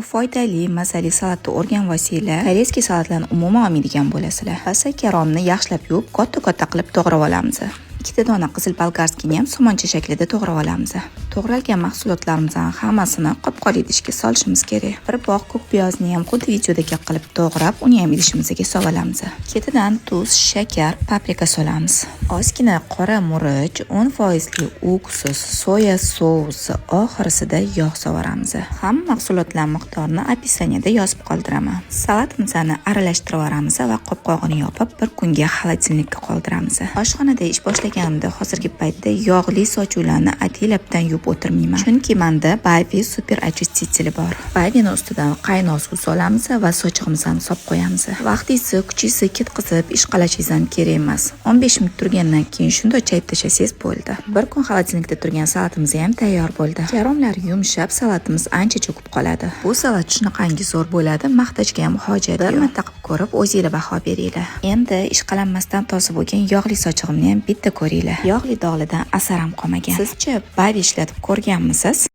Bu foydali, mazali salatni o'rgan vasila. Koreyaskiy salatlarni umuman olmaydigan bo'lasizlar. Pasta karomni yaxshilab yuvib, katta-katta qilib to'g'rab olamiz. 2 dona qizil bolgarskini ham somoncha shaklida to'g'rab olamiz. To'g'ralgan mahsulotlarimizning hammasini qopqoq idishga solishimiz kerak. Bir bog' ko'k piyozni ham xuddi videodagi qilib to'g'rab, uni ham idishimizga solib olamiz. Ketidan tuz, shakar, paprika solamiz. Ozgina qora murch, 10% уксус, soya sousi, oxirisida yog' sovaramiz. Hamma mahsulotlar miqdorini opisaniyada yozib qoldiraman. Salatimizni aralashtirib olamiz va qopqog'ini yopib, bir kunga xolodilnikka qoldiramiz. Oshxonada ish boshlaganimda hozirgi paytda yog'li sochuvlarni ataylabdan yuvib o'tirmayman. Chunki menda Baby super очистители bor. Babyni ustidan qaynoq suv solamiz va sochig'imizni solib qo'yamiz. Vaqtingizni, kuchingizni ketkizib ish qilishingiz ham kerak emas. 15 minut turgandan keyin shunday chayib tashlasangiz bo'ldi. Bir kun xolodilnikda turgan salatimiz ham tayyor bo'ldi. Karomlar yumshab, salatimiz ancha cho'kib qoladi. Bu salat shunaqangi zo'r bo'ladi, maqtashga ham hojat yo'q. Bir marta qilib ko'rib, o'zingizlar baho beringlar. Endi ishqalanmasdan toza bo'lgan yog'li sochig'imni ham bitta ko'ringlar. Yog'li dog'lidan asar ham qolmagan. Sizchi Baby ishlatib ko'rganmisiz?